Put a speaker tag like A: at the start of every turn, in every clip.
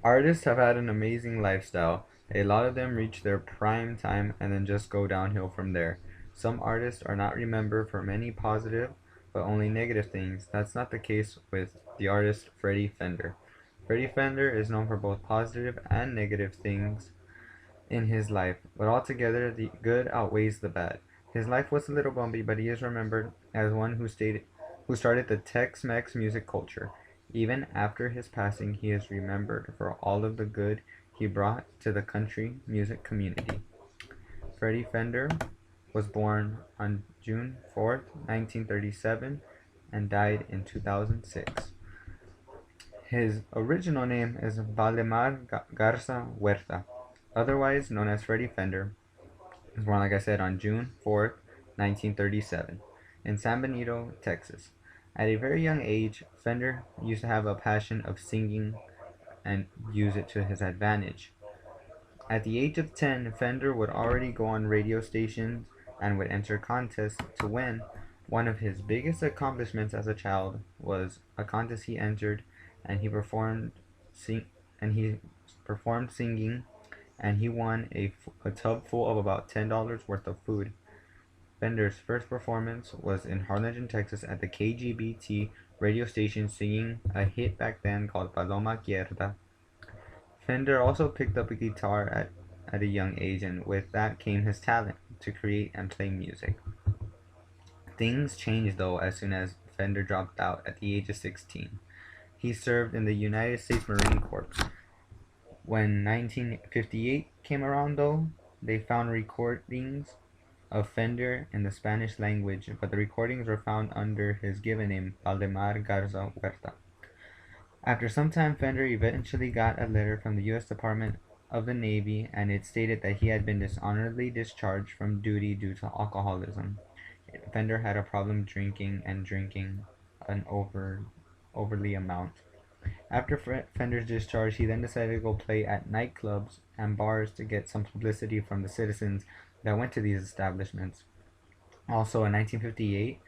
A: Artists have had an amazing lifestyle. A lot of them reach their prime time and then just go downhill from there. Some artists are not remembered for many positive, but only negative things. That's not the case with the artist Freddy Fender. Freddy Fender is known for both positive and negative things in his life, but altogether the good outweighs the bad. His life was a little bumpy, but he is remembered as one who started the Tex-Mex music culture. Even after his passing, he is remembered for all of the good he brought to the country music community. Freddie Fender was born on June 4th, 1937, and died in 2006. His original name is Valdemar Garza Huerta, otherwise known as Freddie Fender. He was born, like I said, on June 4th, 1937, in San Benito, Texas. At a very young age, Fender used to have a passion of singing and use it to his advantage. At the age of 10, Fender would already go on radio stations and would enter contests to win. One of his biggest accomplishments as a child was a contest he entered, and sing he performed singing, and he won a tub full of about $10 worth of food. Fender's first performance was in Harlingen, Texas at the KGBT radio station singing a hit back then called Paloma Quierda. Fender also picked up a guitar at a young age, and with that came his talent to create and play music. Things changed though as soon as Fender dropped out at the age of 16. He served in the United States Marine Corps. When 1958 came around though, they found recordings of Fender in the Spanish language, but the recordings were found under his given name, Valdemar Garza Huerta. After some time, Fender eventually got a letter from the U.S. Department of the Navy, and it stated that he had been dishonorably discharged from duty due to alcoholism. Fender had a problem drinking an overly amount. After Fender's discharge, he then decided to go play at nightclubs and bars to get some publicity from the citizens that went to these establishments. Also, in 1958,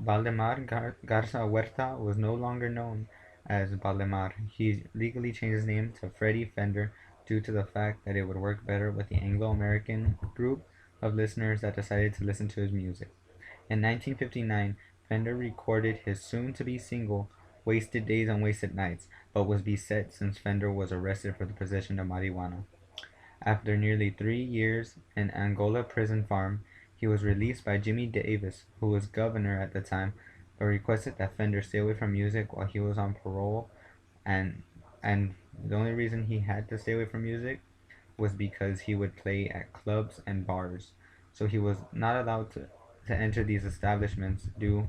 A: Valdemar Garza Huerta was no longer known as Valdemar. He legally changed his name to Freddy Fender due to the fact that it would work better with the Anglo-American group of listeners that decided to listen to his music. In 1959, Fender recorded his soon-to-be single, Wasted Days and Wasted Nights, but was beset since Fender was arrested for the possession of marijuana. After nearly 3 years in Angola prison farm, he was released by Jimmy Davis, who was governor at the time, but requested that Fender stay away from music while he was on parole, and and the only reason he had to stay away from music was because he would play at clubs and bars. So he was not allowed to enter these establishments due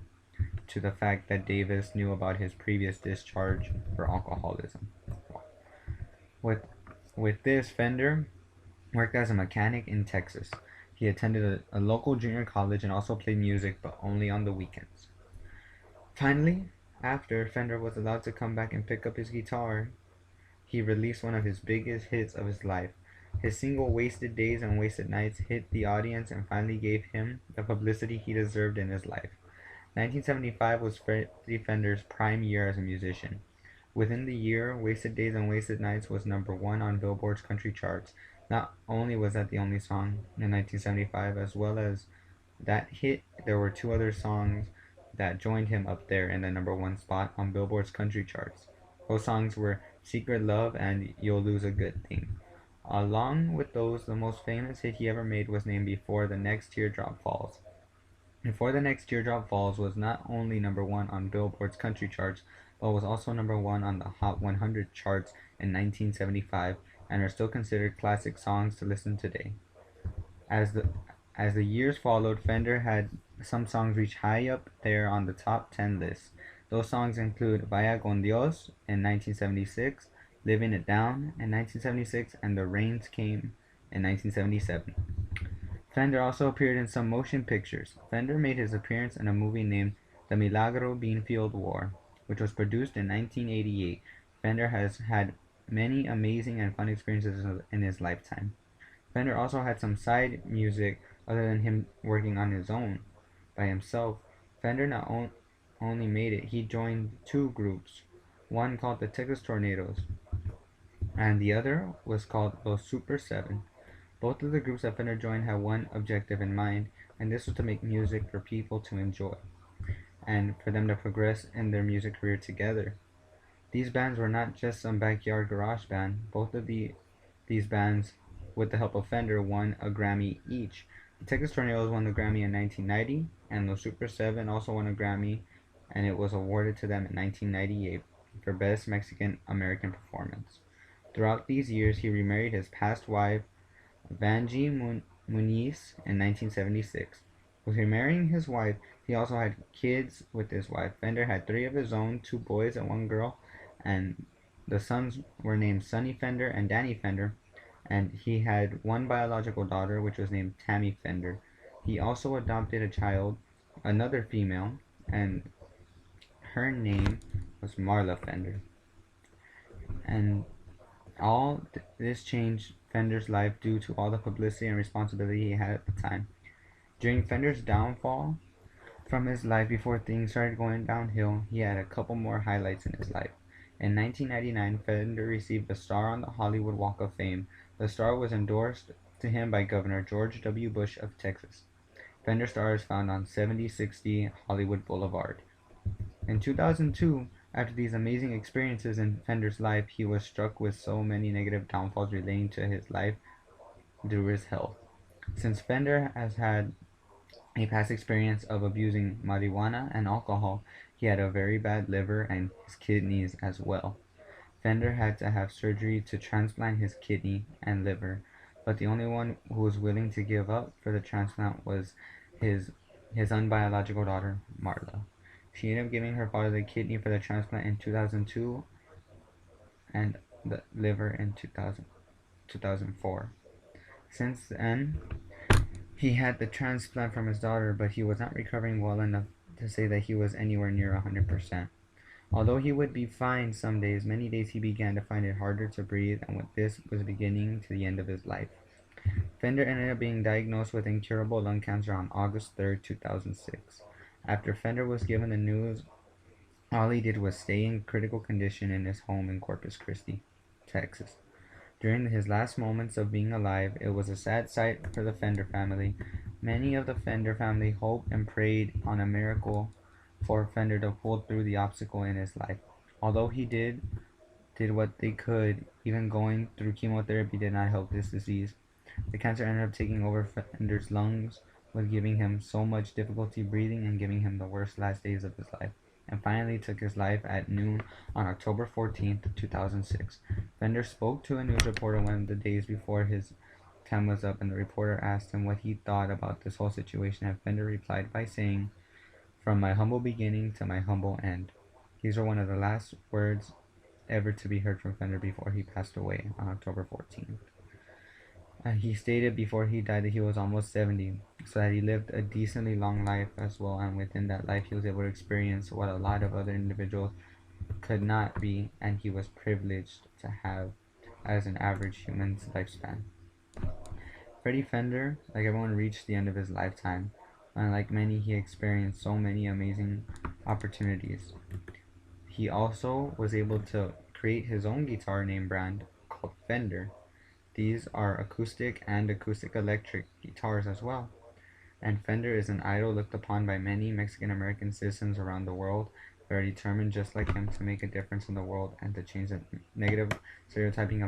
A: to the fact that Davis knew about his previous discharge for alcoholism. With with this, Fender worked as a mechanic in Texas. He attended a local junior college and also played music, but only on the weekends. Finally, after Fender was allowed to come back and pick up his guitar, he released one of his biggest hits of his life. His single Wasted Days and Wasted Nights hit the audience and finally gave him the publicity he deserved in his life. 1975 was Freddie Fender's prime year as a musician. Within the year, Wasted Days and Wasted Nights was number one on Billboard's country charts. Not only was that the only song in 1975, as well as that hit, there were two other songs that joined him up there in the number one spot on Billboard's country charts. Those songs were Secret Love and You'll Lose a Good Thing. Along with those, the most famous hit he ever made was named Before the Next Teardrop Falls. Before the Next Teardrop Falls was not only number one on Billboard's country charts, but was also number one on the Hot 100 charts in 1975 and are still considered classic songs to listen today. As the as the years followed, Fender had some songs reach high up there on the top 10 list. Those songs include Vaya con Dios in 1976, Living It Down in 1976, and The Rains Came in 1977. Fender also appeared in some motion pictures. Fender made his appearance in a movie named The Milagro Beanfield War, which was produced in 1988. Fender has had many amazing and fun experiences in his lifetime. Fender also had some side music other than him working on his own by himself. Fender not only made it, he joined two groups, one called the Texas Tornadoes, and the other was called Los Super 7. Both of the groups that Fender joined had one objective in mind, and this was to make music for people to enjoy and for them to progress in their music career together. These bands were not just some backyard garage band. Both of these bands, with the help of Fender, won a Grammy each. The Texas Tornadoes won the Grammy in 1990, and the Super 7 also won a Grammy, and it was awarded to them in 1998 for Best Mexican American Performance. Throughout these years, he remarried his past wife, Vanjie Muniz, in 1976. With remarrying his wife, he also had kids with his wife. Fender had three of his own, two boys and one girl, and the sons were named Sonny Fender and Danny Fender, and he had one biological daughter, which was named Tammy Fender. He also adopted a child, another female, and her name was Marla Fender. And this changed Fender's life due to all the publicity and responsibility he had at the time. During Fender's downfall from his life before things started going downhill, he had a couple more highlights in his life. In 1999, Fender received a star on the Hollywood Walk of Fame. The star was endorsed to him by Governor George W. Bush of Texas. Fender star is found on 7060 Hollywood Boulevard. In 2002, after these amazing experiences in Fender's life, he was struck with so many negative downfalls relating to his life due to his health. Since Fender has had a past experience of abusing marijuana and alcohol, he had a very bad liver and his kidneys as well. Fender had to have surgery to transplant his kidney and liver, but the only one who was willing to give up for the transplant was his his unbiological daughter, Marla. She ended up giving her father the kidney for the transplant in 2002 and the liver in 2004. Since then, he had the transplant from his daughter, but he was not recovering well enough to say that he was anywhere near 100%. Although he would be fine some days, many days he began to find it harder to breathe, and with this was beginning to the end of his life. Fender ended up being diagnosed with incurable lung cancer on August 3rd, 2006. After Fender was given the news, all he did was stay in critical condition in his home in Corpus Christi, Texas. During his last moments of being alive, it was a sad sight for the Fender family. Many of the Fender family hoped and prayed on a miracle for Fender to pull through the obstacle in his life. Although he did what they could, even going through chemotherapy did not help this disease. The cancer ended up taking over Fender's lungs, with giving him so much difficulty breathing and giving him the worst last days of his life, and finally took his life at noon on October 14th, 2006. Fender spoke to a news reporter one of the days before his time was up, and the reporter asked him what he thought about this whole situation, and Fender replied by saying, "From my humble beginning to my humble end." These are one of the last words ever to be heard from Fender before he passed away on October 14th. He stated before he died that he was almost 70, so that he lived a decently long life as well, and within that life he was able to experience what a lot of other individuals could not be, and he was privileged to have as an average human's lifespan. Freddie Fender, like everyone, reached the end of his lifetime, and like many, he experienced so many amazing opportunities. He also was able to create his own guitar name brand called Fender. These are acoustic and acoustic electric guitars as well. And Fender is an idol looked upon by many Mexican American citizens around the world. They are determined, just like him, to make a difference in the world and to change the negative stereotyping of